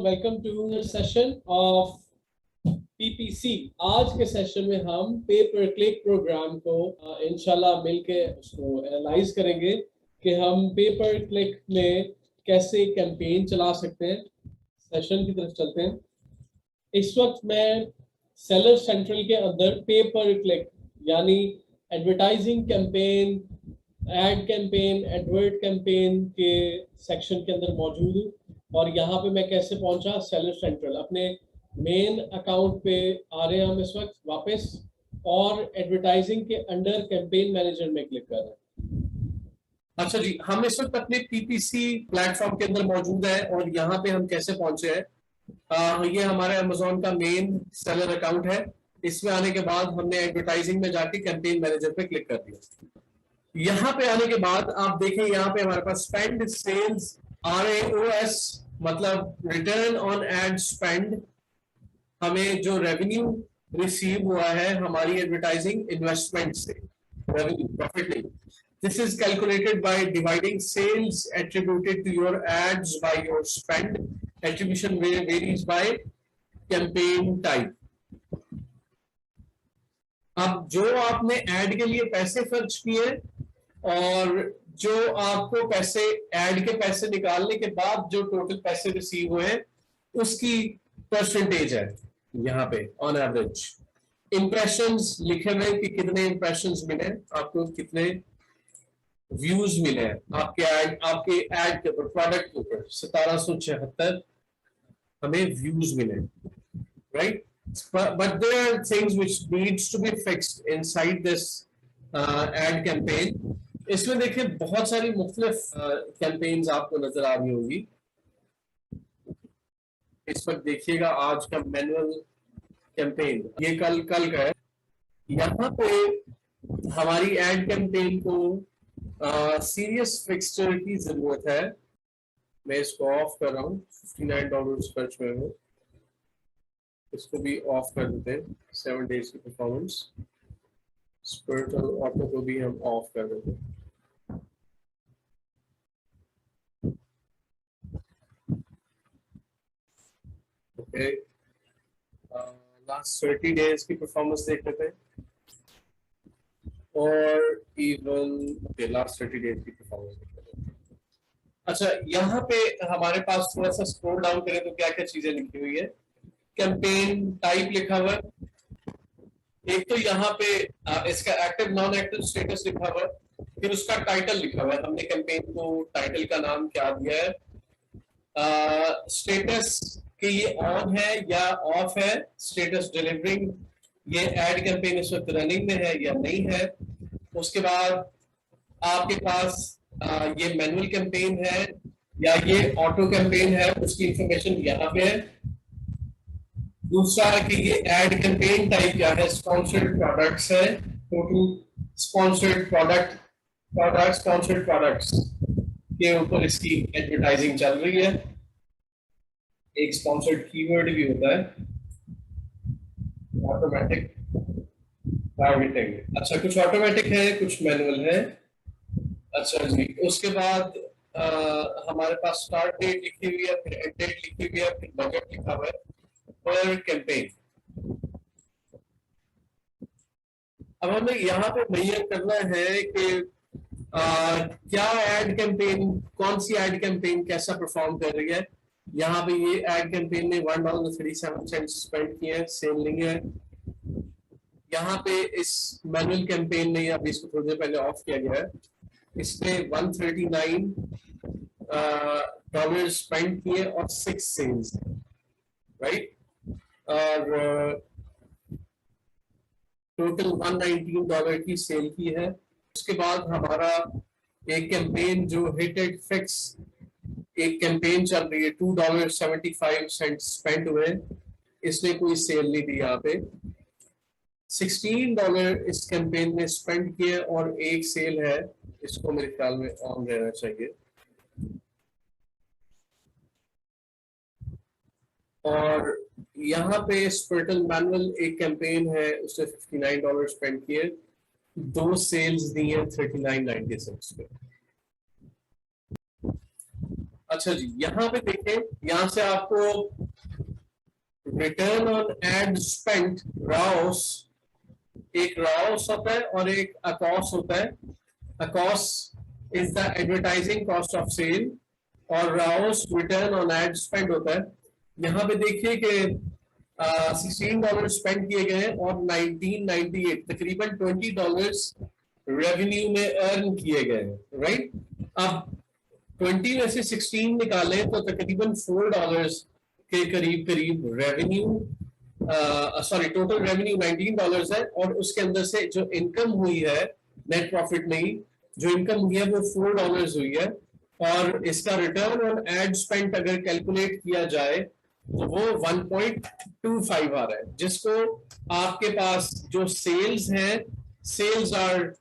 Welcome to the session of PPC. आज के session में हम पे पर क्लिक प्रोग्राम को इंशाल्लाह मिलके उसको एनालाइज करेंगे कि हम पे पर क्लिक में कैसे कैंपेन चला सकते हैं। सेशन की तरफ चलते हैं। इस वक्त मैं सेलर सेंट्रल के अंदर पे पर क्लिक यानी advertising campaign, ad campaign, advert campaign के सेक्शन के अंदर मौजूद हूँ। और यहाँ पे मैं कैसे पहुंचा, सेलर सेंट्रल अपने मेन अकाउंट पे आ रहे हैं हम इस वक्त वापस, और एडवर्टाइजिंग के अंडर कैंपेन मैनेजर में क्लिक कर रहे हैं। अच्छा जी, हम इस वक्त अपने पीपीसी प्लेटफॉर्म के अंदर मौजूद है और यहाँ पे हम कैसे पहुंचे हैं। ये हमारा अमेज़न का मेन सेलर अकाउंट है। इसमें आने के बाद हमने एडवर्टाइजिंग में जाके कैंपेन मैनेजर पे क्लिक कर दिया। यहाँ पे आने के बाद आप देखें, यहाँ पे हमारे पास स्पेंड, सेल्स, RAOS मतलब रिटर्न ऑन एड स्पेंड, हमें जो रेवेन्यू रिसीव हुआ है हमारी एडवर्टाइजिंग इन्वेस्टमेंट से, रेवेन्यू प्रॉफिट नहीं। This is calculated by dividing sales attributed to your ads by your spend. Attribution varies by campaign type. अब जो आपने एड के लिए पैसे खर्च किए और जो आपको पैसे एड के पैसे निकालने के बाद जो टोटल पैसे रिसीव हुए हैं उसकी परसेंटेज है यहाँ पे ऑन एवरेज। इंप्रेशंस लिखे हुए कि कितने इंप्रेशंस मिले आपको, कितने व्यूज मिले हैं आपके एड के ऊपर, प्रोडक्ट के ऊपर 1776 हमें व्यूज मिले, right. But there are things which needs to be fixed inside this ad campaign. इसमें देखिए बहुत सारी मुख्तलिफ कैंपेन्स आपको नजर आ रही होगी। इस पर देखिएगा आज का मैनुअल कैंपेन, ये कल का है। यहाँ पे हमारी एड कैंपेन को सीरियस फिक्सचर की जरूरत है। मैं इसको ऑफ कर रहा हूँ, $59 खर्च में हूँ, इसको भी ऑफ कर देते हैं। 7 डेज की परफॉर्मेंस, स्पिरिटल ऑटो को भी हम ऑफ कर देते हैं। ओके, लास्ट 30 डेज की परफॉर्मेंस देख लेते हैं और इवन लास्ट 30 डेज की परफॉर्मेंस देख लेते हैं। अच्छा, यहाँ पे हमारे पास थोड़ा सा स्क्रॉल डाउन करें तो क्या क्या चीजें लिखी हुई है। कैंपेन टाइप लिखा हुआ है, एक तो यहाँ पे इसका एक्टिव नॉन एक्टिव स्टेटस लिखा हुआ है, फिर उसका टाइटल लिखा हुआ है। हमने कैंपेन को टाइटल का नाम क्या दिया है, स्टेटस कि ये ऑन है या ऑफ है, स्टेटस डिलीवरिंग, ये एड कैंपेन इस वक्त रनिंग में है या नहीं है। उसके बाद आपके पास ये मैनुअल कैंपेन है या ये ऑटो कैंपेन है, उसकी इंफॉर्मेशन यहाँ पे है। दूसरा है कि ये एड कैंपेन टाइप क्या है, स्पॉन्सर्ड प्रोडक्ट्स है, टोटल स्पॉन्सर्ड स्पॉन्सर्ड प्रोडक्ट्स के ऊपर इसकी एडवर्टाइजिंग चल रही है। एक स्पॉन्सर्ड कीवर्ड भी होता है, ऑटोमेटिक टारगेटिंग। अच्छा, कुछ ऑटोमेटिक है, कुछ मैनुअल है। अच्छा जी, उसके बाद हमारे पास स्टार्ट डेट लिखी हुई है, फिर एंड डेट लिखी हुई है, फिर बजट लिखा हुआ है पर कैंपेन। अब हमें यहाँ पे मुहैया करना है कि क्या एड कैंपेन, कौन सी एड कैंपेन कैसा परफॉर्म कर रही है। यहाँ पे ये एड कैंपेन ने $1.37 स्पेंड किए हैं, सेल नहीं है। यहाँ पे इस मैनुअल कैंपेन ने, अभी इसको थोड़ी देर पहले ऑफ किया गया है, इसने $139 स्पेंड किए और 6 सेल्स, राइट। और टोटल $119 की सेल की है। उसके बाद हमारा एक कैंपेन जो हिट एट फिक्स, एक कैंपेन चल रही है, $2.75 स्पेंड हुए, इसने कोई सेल नहीं दी। यहाँ पे $16 इस कैंपेन में स्पेंड किए और एक सेल है, इसको मेरे ख्याल में ऑन रहना चाहिए। और यहाँ पे स्पिरिटल मैनुअल एक कैंपेन है, उसने $59 स्पेंड किए, 2 सेल्स दी है 39.96 पे। अच्छा जी, यहाँ पे देखें, यहाँ से आपको return on ad spent ROAS, एक राउस होता है और एक अकॉस होता है। ACoS is the advertising cost of sale और ROAS return on ad spend होता है। यहाँ पे देखिए कि $16 स्पेंड किए गए हैं और 1998 तकरीबन $20 रेवेन्यू में अर्न किए गए हैं, राइट। अब 20 में से 16 निकालें तो तकरीबन $4 के करीब करीब रेवेन्यू, सॉरी टोटल रेवेन्यू $19 है और उसके अंदर से जो इनकम हुई है नेट प्रॉफिट नहीं, जो इनकम हुई है वो $4 हुई है। और इसका रिटर्न ऑन एड स्पेंड अगर कैलकुलेट किया जाए तो वो 1.25 आ रहा है, जिसको आपके पास जो सेल्स हैं, sales are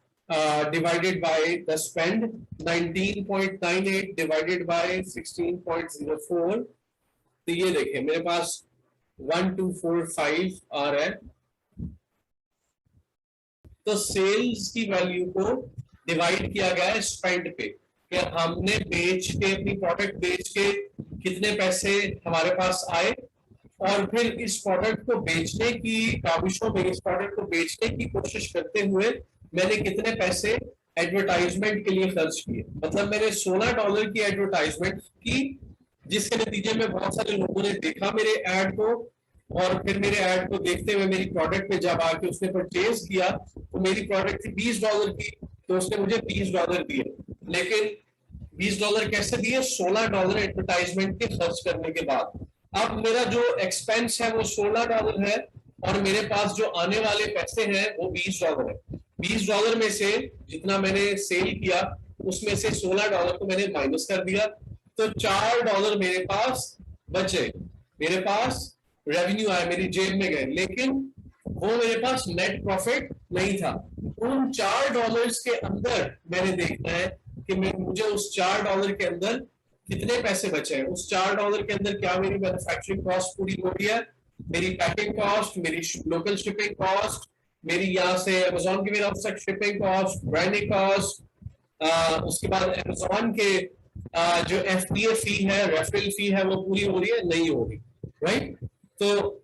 divided by the spend, 19.98 divided by 16.04, तो ये देखिए मेरे पास 1245 आ रहा है। तो सेल्स की वैल्यू को डिवाइड किया गया है स्पेंड पे, कि हमने बेच के, अपनी प्रोडक्ट बेच के कितने पैसे हमारे पास आए, और फिर इस प्रोडक्ट को बेचने की काविशों में, इस प्रोडक्ट को बेचने की कोशिश करते हुए मैंने कितने पैसे एडवर्टाइजमेंट के लिए खर्च किए। मतलब मैंने $16 की एडवर्टाइजमेंट की, जिसके नतीजे में बहुत सारे लोगों ने देखा मेरे ऐड को, और फिर मेरे ऐड को देखते हुए मेरी प्रोडक्ट पे जब आके उसने परचेज किया तो मेरी प्रोडक्ट थी $20 की, तो उसने मुझे $20 दिए। लेकिन $20 कैसे दिए? $16 एडवर्टाइजमेंट के खर्च करने के बाद। अब मेरा जो एक्सपेंस है वो $16 है और मेरे पास जो आने वाले पैसे हैं वो $20 है। $20 में से जितना मैंने सेल किया उसमें से $16 को मैंने माइनस कर दिया, तो $4 मेरे पास बचे, मेरे पास रेवेन्यू आया, मेरी जेब में गए, लेकिन वो मेरे पास नेट प्रॉफिट नहीं था। उन $4 के अंदर मैंने देखना है कि मुझे उस $4 के अंदर कितने पैसे बचे हैं। उस $4 के अंदर क्या मेरी मैन्युफैक्चरिंग कॉस्ट पूरी हो रही है, मेरी पैकिंग कॉस्ट, मेरी लोकल शिपिंग कॉस्ट, मेरी यहाँ से अमेज़न की मेरा शिपिंग कॉस्ट, ब्रांडिंग कॉस्ट, उसके बाद अमेज़न के जो FBA फी है, रेफरल फी है, वो पूरी हो रही है, नहीं हो रही, राइट। तो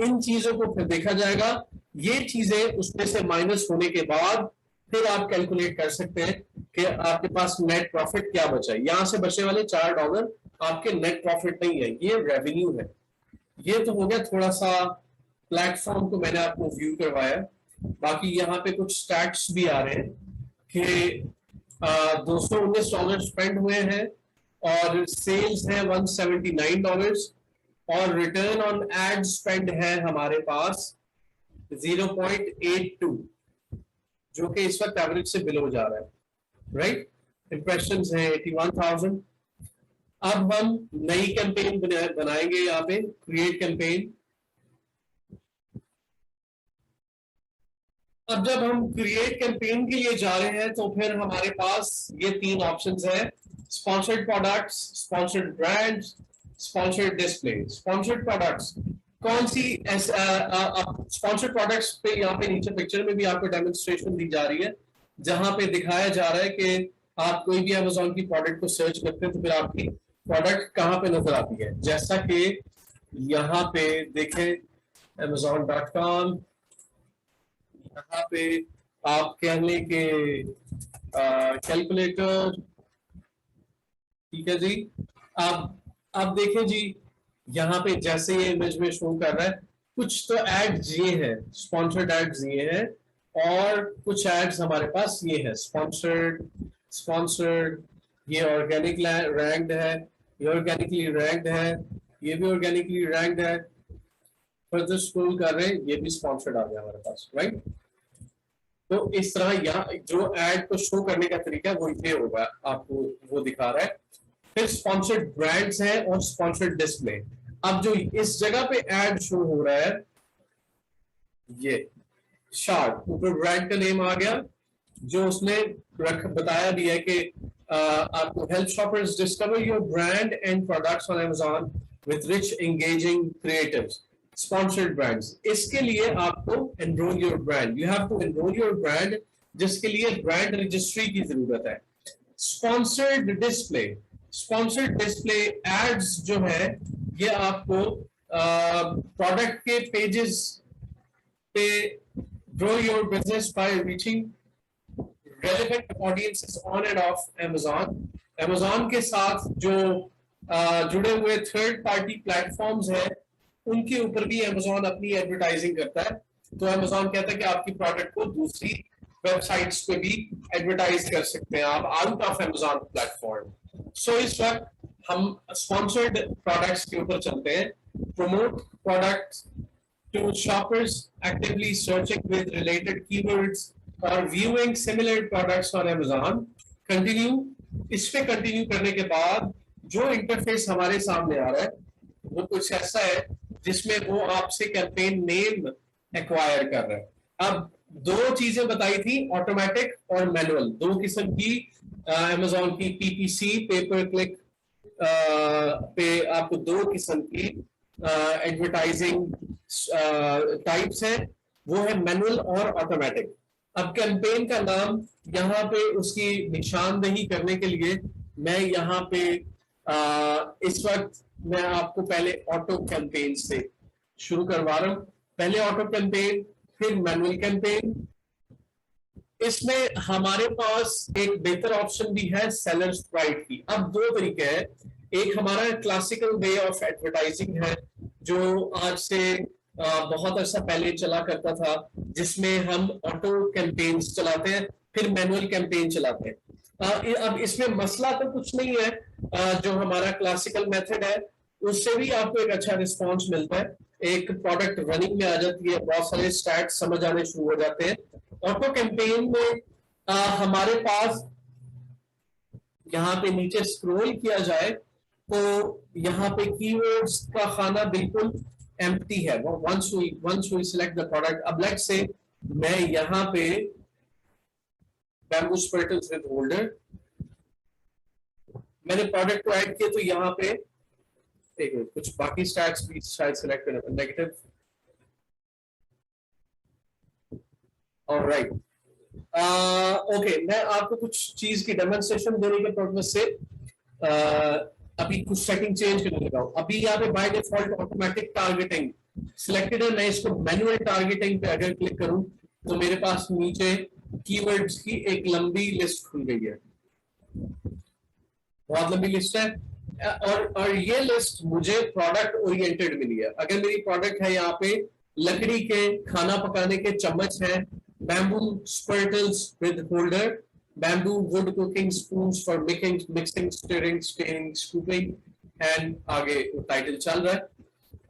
इन चीजों को फिर देखा जाएगा। ये चीजें उसमें से माइनस होने के बाद फिर आप कैलकुलेट कर सकते हैं कि आपके पास नेट प्रॉफिट क्या बचा है। यहां से बचने वाले $4 आपके नेट प्रॉफिट नहीं है, ये रेवेन्यू है। ये तो हो गया थोड़ा सा प्लेटफॉर्म को मैंने आपको व्यू करवाया। बाकी यहाँ पे कुछ स्टैट्स भी आ रहे हैं कि $219 स्पेंड हुए हैं और सेल्स है $179 और रिटर्न ऑन एड स्पेंड है हमारे पास 0.82, जो कि इस वक्त एवरेज से बिलो जा रहा है, राइट। इंप्रेशंस है 81,000। अब हम नई कैंपेन बनाएंगे, यहाँ पे क्रिएट कैंपेन। अब जब हम क्रिएट कैंपेन के लिए जा रहे हैं तो फिर हमारे पास ये 3 ऑप्शंस है: sponsored products, sponsored brands, sponsored display. Sponsored products कौन सी? स्पॉन्सर्ड प्रोडक्ट्स पे यहाँ पे नीचे पिक्चर में भी आपको डेमोन्स्ट्रेशन दी जा रही है, जहां पे दिखाया जा रहा है कि आप कोई भी अमेज़न की प्रोडक्ट को सर्च करते हैं तो फिर आपकी प्रोडक्ट कहाँ पे नजर आती है। जैसा कि यहाँ पे देखें amazon.com, यहाँ पे आप कह लें कि कैलकुलेटर, ठीक है जी। अब देखें जी, यहाँ पे जैसे ये इमेज में शो कर रहा है, कुछ तो एड्स ये है, स्पॉन्सर्ड एड्स ये है, और कुछ एड्स हमारे पास ये है स्पॉन्सर्ड, ये ऑर्गेनिक रैंक्ड है, ये ऑर्गेनिकली रैंक्ड है, ये भी ऑर्गेनिकली रैंक्ड है। फर्दर स्क्रॉल कर रहे हैं, ये भी स्पॉन्सर्ड आ गया हमारे पास, राइट। तो इस तरह यहाँ जो एड को शो करने का तरीका है वो ये होगा, आपको वो दिखा रहा है। फिर स्पॉन्सर्ड ब्रांड्स है और स्पॉन्सर्ड डिस्प्ले। अब जो इस जगह पे एड शो हो रहा है, ये शार्ट ऊपर ब्रांड का नेम आ गया, जो उसने बताया भी है कि आपको help shoppers discover your brand and products on Amazon with rich engaging creatives. Sponsored brands, इसके लिए आपको enrol your brand, you have to enrol your brand, जिसके लिए ब्रांड रजिस्ट्री की जरूरत है। Sponsored display, sponsored display ads जो है ये आपको प्रोडक्ट के पेजेस पे grow your business by reaching relevant audiences on and off Amazon. Amazon के साथ जो जुड़े हुए थर्ड पार्टी प्लेटफॉर्म्स हैं उनके ऊपर भी Amazon अपनी एडवर्टाइजिंग करता है। तो Amazon कहता है कि आपकी प्रोडक्ट को दूसरी वेबसाइट्स पे भी एडवर्टाइज कर सकते हैं आप आउट ऑफ Amazon प्लेटफॉर्म। सो इस वक्त हम स्पॉन्सर्ड प्रोडक्ट्स के ऊपर चलते हैं। Promote products to shoppers actively searching with related keywords or viewing similar products on Amazon. Continue, इस पे कंटिन्यू करने के बाद जो इंटरफेस हमारे सामने आ रहा है वो कुछ ऐसा है जिसमें वो आपसे कैंपेन नेम एक्वायर कर रहा है। अब दो चीजें बताई थी, ऑटोमेटिक और मैनुअल, दो किस्म की Amazon की PPC पेपर क्लिक पे आपको दो किस्म की एडवर्टाइजिंग टाइप्स है, वो है मैनुअल और ऑटोमेटिक। अब कैंपेन का नाम यहाँ पे उसकी निशानदेही करने के लिए मैं यहाँ पे इस वक्त मैं आपको पहले ऑटो कैंपेन से शुरू करवा रहा हूँ। पहले ऑटो कैंपेन फिर मैनुअल कैंपेन। इसमें हमारे पास एक बेहतर ऑप्शन भी है सेलर स्प्राइट की। अब दो तरीके हैं, एक हमारा क्लासिकल वे ऑफ एडवर्टाइजिंग है जो आज से बहुत अर्सा पहले चला करता था, जिसमें हम ऑटो कैंपेन्स चलाते हैं फिर मैनुअल कैंपेन चलाते हैं। अब इसमें मसला तो कुछ नहीं है, जो हमारा क्लासिकल मेथड है उससे भी आपको एक अच्छा रिस्पांस मिलता है, एक प्रोडक्ट रनिंग में आ जाती है, बहुत सारे स्टैट्स समझ आने शुरू हो जाते हैं। ऑटो कैंपेन में हमारे पास यहाँ पे नीचे स्क्रॉल किया जाए तो यहाँ पे कीवर्ड्स का खाना बिल्कुल एम्प्टी है। once we select the product, अब लेट्स से मैं यहाँ पे बैम्बू स्पर्टल्स विद होल्डर मैंने प्रोडक्ट को ऐड किया तो यहाँ पे एक कुछ बाकी स्टैट्स भी शायद सिलेक्ट करना, नेगेटिव। ऑलराइट, ओके, मैं आपको कुछ चीज की डेमोन्स्ट्रेशन देने के पर्पस से अभी कुछ सेटिंग चेंज करने लगा हूं। अभी यहाँ पे by default automatic targeting selected है, मैं इसको मैनुअल टारगेटिंग पे अगर क्लिक करूं तो मेरे पास नीचे कीवर्ड्स की एक लंबी लिस्ट खुल गई है, बहुत लंबी लिस्ट है। और ये लिस्ट मुझे प्रोडक्ट ओरिएंटेड मिली है। अगर मेरी प्रोडक्ट है यहाँ पे लकड़ी के खाना पकाने के चम्मच है, bamboo spurtles with holder, bamboo wood cooking spoons for mixing stirring staining scooping, and आगे टाइटल चल रहा है।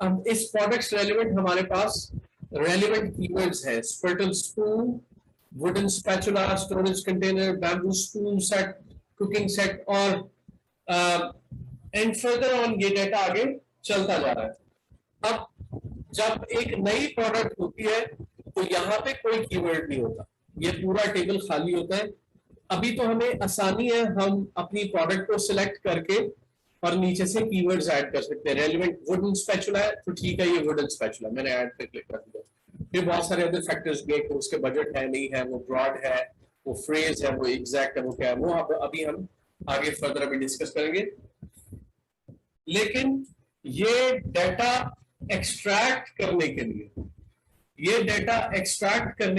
अब इस प्रोडक्ट्स रेलेवेंट हमारे पास रेलेवेंट कीवर्ड्स है, spurtle spoon, wooden spatula, storage container, bamboo spoon set, cooking set, और एंड फर्दर ऑन ये डेटा आगे चलता जा रहा है। अब जब एक नई प्रोडक्ट होती है तो यहाँ पे कोई कीवर्ड नहीं होता, ये पूरा टेबल खाली होता है। अभी तो हमें आसानी है, हम अपनी प्रोडक्ट को सिलेक्ट करके और नीचे से कीवर्ड्स ऐड कर सकते हैं। रेलेवेंट वुडन स्पैचुला है तो ठीक है, ये वुडन स्पैचुला मैंने ऐड पे क्लिक कर दिया। फिर बहुत सारे अदर फैक्टर्स भी है कि उसके बजट है नहीं है, वो ब्रॉड है, वो फ्रेज है, वो एग्जैक्ट है, वो क्या है, वो अभी हम आगे फर्दर अभी डिस्कस करेंगे। लेकिन ये डाटा एक्सट्रैक्ट करने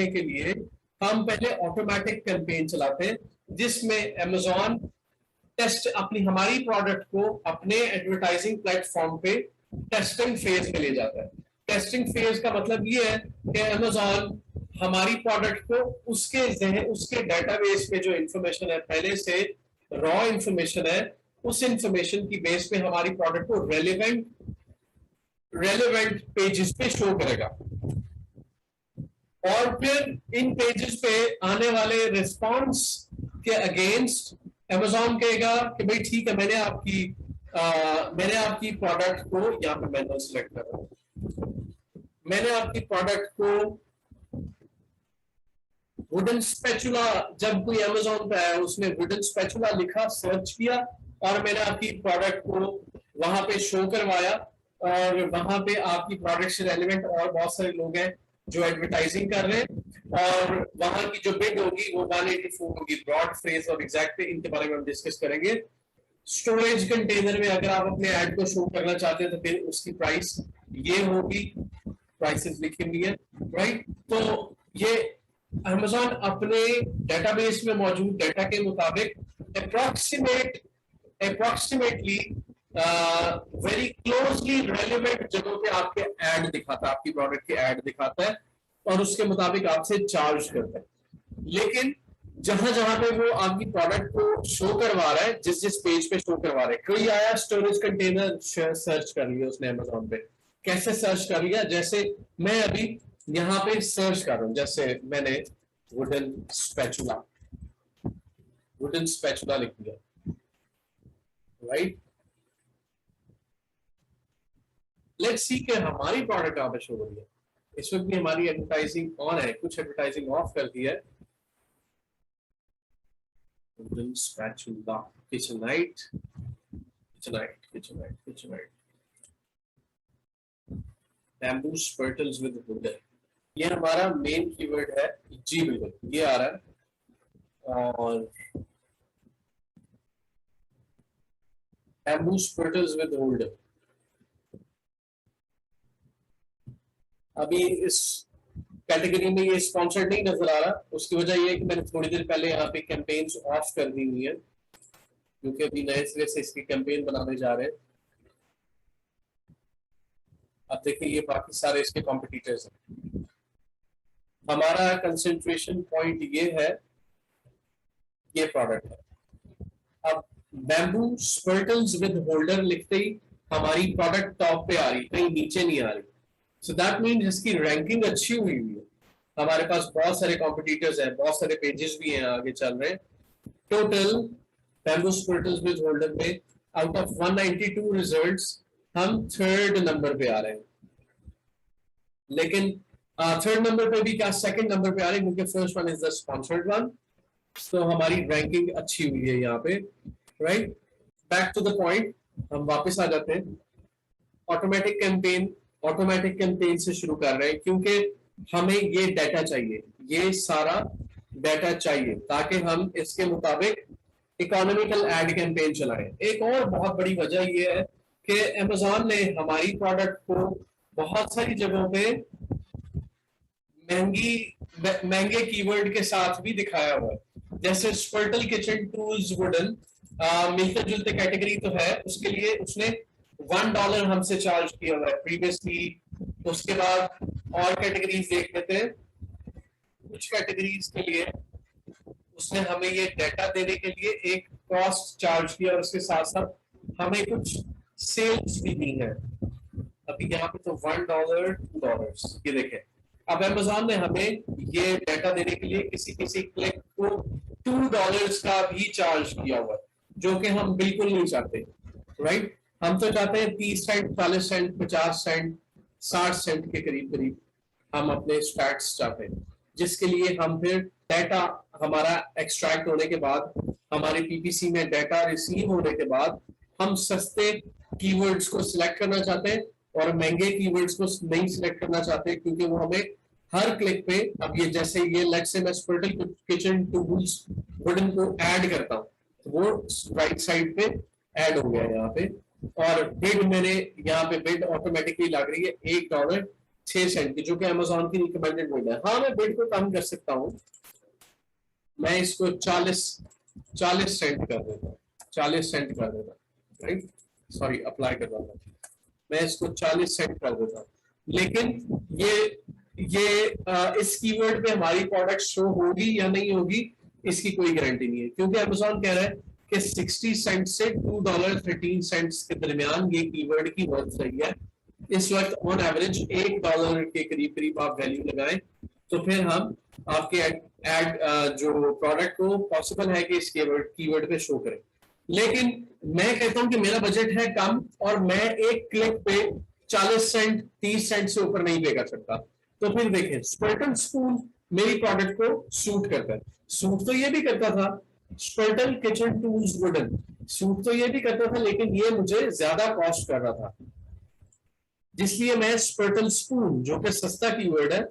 के लिए हम पहले ऑटोमेटिक कैंपेन चलाते हैं, जिसमें Amazon टेस्ट हमारी प्रोडक्ट को अपने एडवर्टाइजिंग प्लेटफॉर्म पे टेस्टिंग फेज में ले जाता है। टेस्टिंग फेज का मतलब ये है कि Amazon हमारी प्रोडक्ट को उसके डेटाबेस पे जो इंफॉर्मेशन है, पहले से रॉ इंफॉर्मेशन है, उस इंफॉर्मेशन की बेस पे हमारी प्रोडक्ट को रेलेवेंट पेजेस पे शो करेगा, और फिर इन पेजेस पे आने वाले रिस्पांस के अगेंस्ट Amazon कहेगा कि भाई ठीक है, मैंने आपकी प्रोडक्ट को यहाँ पे मैंने सिलेक्ट कर रहा हूं, मैंने आपकी प्रोडक्ट को वुडन स्पैचुला, जब कोई Amazon पे आया उसने वुडन स्पैचुला लिखा, सर्च किया, और मैंने आपकी प्रोडक्ट को वहां पे शो करवाया, और वहां पे आपकी प्रोडक्ट से रेलेवेंट और बहुत सारे लोग हैं जो एडवर्टाइजिंग कर रहे हैं, और वहां की जो बिड होगी वो 184 होगी, ब्रॉड फ्रेज और एग्जैक्ट पे, इनके बारे में हम डिस्कस करेंगे। स्टोरेज कंटेनर में अगर आप अपने ऐड को शो करना चाहते हैं तो फिर उसकी प्राइस ये होगी, प्राइसेस लिखी हुई है, राइट। तो ये Amazon अपने डेटाबेस में मौजूद डाटा के मुताबिक अप्रोक्सीमेटली वेरी क्लोजली रेलिवेंट जगहों पे आपके ऐड दिखाता है, आपकी प्रोडक्ट के ऐड दिखाता है और उसके मुताबिक आपसे चार्ज करता है। लेकिन जहां जहां पे वो आपकी प्रोडक्ट को शो करवा रहा है, जिस जिस पेज पे शो करवा रहा है, कोई आया स्टोरेज कंटेनर सर्च कर लिया उसने Amazon पे, कैसे सर्च कर लिया, जैसे मैं अभी यहाँ पे सर्च कर रहा हूं, जैसे मैंने वुडन स्पैचुला लिख दिया, राइट। लेट्स सी कि हमारी प्रोडक्ट कहां पे शो हो रही है। इस वक्त भी हमारी एडवर्टाइजिंग ऑन है, कुछ एडवर्टाइजिंग ऑफ कर दी है। wooden spatula, kitchenite, bamboo spirtles with wood। ये हमारा मेन कीवर्ड है जी, बिल्कुल ये आ रहा है। और bamboo spirtles with wood, अभी इस कैटेगरी में ये स्पॉन्सर्ड नहीं नजर आ रहा। उसकी वजह ये है कि मैंने थोड़ी देर पहले यहाँ पे कैंपेन्स ऑफ कर दी हुई है, क्योंकि अभी नए सिरे से इसकी कैंपेन बनाने जा रहे हैं। अब देखिए ये बाकी सारे इसके कॉम्पिटिटर्स हैं। हमारा कंसंट्रेशन पॉइंट ये है, ये प्रोडक्ट है। अब बैम्बू स्पर्टल्स विद होल्डर लिखते ही हमारी प्रोडक्ट टॉप पे आ रही, कहीं नीचे नहीं आ रही। सो दैट मीन्स इसकी रैंकिंग अच्छी हुई है। हमारे पास बहुत सारे कॉम्पिटिटर्स हैं, बहुत सारे पेजेस भी हैं आगे चल रहे हैं। Total bamboo spurtles with holder में आउट ऑफ 192 रिजल्ट्स हम 3rd नंबर पे आ रहे हैं। लेकिन 3rd नंबर पे भी क्या, 2nd नंबर पे आ रहे हैं, क्योंकि first one is the sponsored one. तो हमारी रैंकिंग अच्छी हुई है यहाँ पे, right. Back to the point, हम वापस आ जाते हैं। ऑटोमेटिक कैंपेन से शुरू कर रहे हैं, क्योंकि हमें ये डाटा चाहिए, ये सारा डाटा चाहिए, ताकि हम इसके मुताबिक इकोनॉमिकल एड कैंपेन चलाएं। एक और बहुत बड़ी वजह ये है कि Amazon ने हमारी प्रोडक्ट को बहुत सारी जगहों पे महंगे कीवर्ड के साथ भी दिखाया हुआ है। जैसे स्पर्टल किचन टूल्स वुडन, मिलते जुलते कैटेगरी तो है, उसके लिए उसने $1 हमसे चार्ज किया हुआ है प्रीवियसली। उसके बाद और कैटेगरीज देख लेते हैं। कुछ कैटेगरीज के लिए उसने हमें ये डाटा देने के लिए एक कॉस्ट चार्ज किया और उसके साथ साथ हमें कुछ सेल्स भी दी है। अभी यहाँ पे तो $1, $2 ये देखें। अब Amazon ने हमें ये डाटा देने के लिए किसी क्लिक को $2 का भी चार्ज किया हुआ है, जो कि हम बिल्कुल नहीं चाहते, राइट। हम तो चाहते हैं 30 सेंट, 40 सेंट, 50 सेंट, 60 सेंट के करीब हम अपने स्टैट्स चाहते हैं, जिसके लिए हम फिर डाटा हमारा एक्सट्रैक्ट होने के बाद, हमारे पीपीसी में डाटा रिसीव होने के बाद, हम सस्ते कीवर्ड्स को सिलेक्ट करना चाहते हैं और महंगे कीवर्ड्स को नहीं सिलेक्ट करना चाहते, क्योंकि वो हमें हर क्लिक पे, अब ये जैसे ये लेट्स से मैं स्पर्टल किचन टूल्स वुडन को ऐड करता हूँ, वो राइट साइड पे ऐड हो गया यहाँ पे। और बिड मैंने यहाँ पे बिड ऑटोमेटिकली लग रही है $1.06 की, जो कि Amazon की रिकमेंडेड बिड है। हाँ, मैं बिड को कम कर सकता हूँ, मैं इसको 40 सेंट कर देता हूँ, 40 सेंट कर देता हूँ, राइट। सॉरी, अप्लाई कर रहा हूँ, मैं इसको 40 सेंट कर देता हूँ। लेकिन ये इस कीवर्ड पे हमारी प्रोडक्ट शो होगी या नहीं होगी, इसकी कोई गारंटी नहीं है, क्योंकि Amazon कह रहा है कि 60 सेंट से $2.13 के दरमियान ये कीवर्ड की वर्थ रही है। इस वक्त ऑन एवरेज $1 के करीब आप वैल्यू लगाएं, तो फिर हम आपके एड जो प्रोडक्ट को पॉसिबल है कि इस कीवर्ड पे शो करें। लेकिन मैं कहता हूं कि मेरा बजट है कम और मैं एक क्लिक पे 40 सेंट 30 सेंट से ऊपर नहीं पे कर सकता। तो फिर देखें, स्पर्टल स्पून मेरी प्रोडक्ट को सूट करता है। सूट तो ये भी करता था स्पर्टल किचन टूल्स वुडन, सूट तो ये भी करता था, लेकिन ये मुझे ज्यादा कॉस्ट कर रहा था, जिसलिए मैं स्पर्टल स्पून, जो कि सस्ता कीवर्ड है,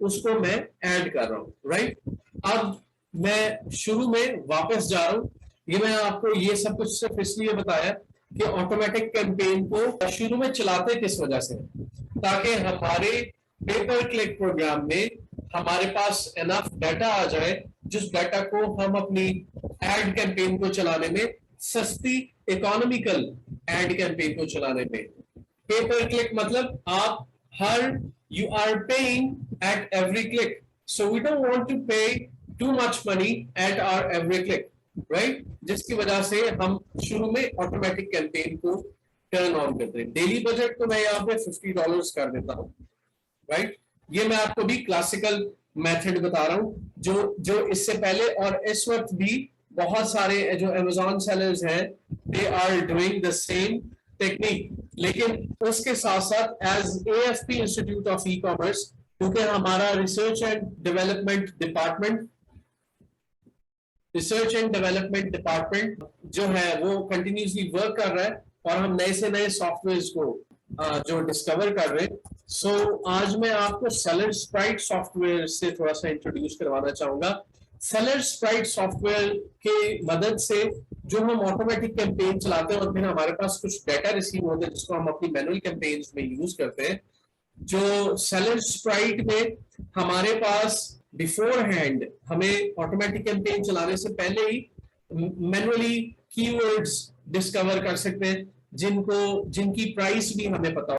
उसको मैं ऐड कर रहा हूं, राइट। अब मैं शुरू में वापस जा रहा हूं ये मैं आपको ये सब कुछ सिर्फ इसलिए बताया कि ऑटोमेटिक कैंपेन को शुरू में चलाते किस वजह से, ताकि हमारे पेपर क्लिक प्रोग्राम में हमारे पास एनफ डाटा आ जाए, जिस डाटा को हम अपनी एड कैंपेन को चलाने में, सस्ती इकोनॉमिकल एड कैंपेन को चलाने में। पेपर क्लिक मतलब आप हर you are paying at every click, so we don't want to pay too much money at our every click, right? जिसकी वजह से हम शुरू में ऑटोमेटिक कैंपेन को टर्न ऑन करते हैं। डेली बजट तो मैं यहाँ पे $50 कर देता हूँ, राइट? ये मैं आपको भी क्लासिकल मेथड बता रहा हूँ, जो इससे पहले और इस वक्त भी बहुत सारे जो अमेज़न सेलर्स हैं, they are doing the same technique. लेकिन उसके साथ साथ as AFP institute of e commerce, क्योंकि हमारा रिसर्च एंड डेवलपमेंट डिपार्टमेंट जो है वो कंटिन्यूसली वर्क कर रहा है और हम नए से नए सॉफ्टवेयर्स को जो डिस्कवर कर रहे हैं। सो आज मैं आपको सेलर स्प्राइट सॉफ्टवेयर से थोड़ा सा इंट्रोड्यूस करवाना चाहूंगा। सेलर स्प्राइट सॉफ्टवेयर के मदद से जो हम ऑटोमेटिक कैंपेन चलाते हैं और फिर हमारे पास कुछ डाटा रिसीव होते हैं जिसको हम अपनी मैनुअल कैंपेन्स में यूज करते हैं। जो सेलर स्प्राइट में हमारे पास बिफोर हैंड हमें ऑटोमेटिक कैंपेन चलाने से पहले ही मैनुअली कीवर्ड्स डिस्कवर कर सकते हैं जिनकी प्राइस भी हमें पता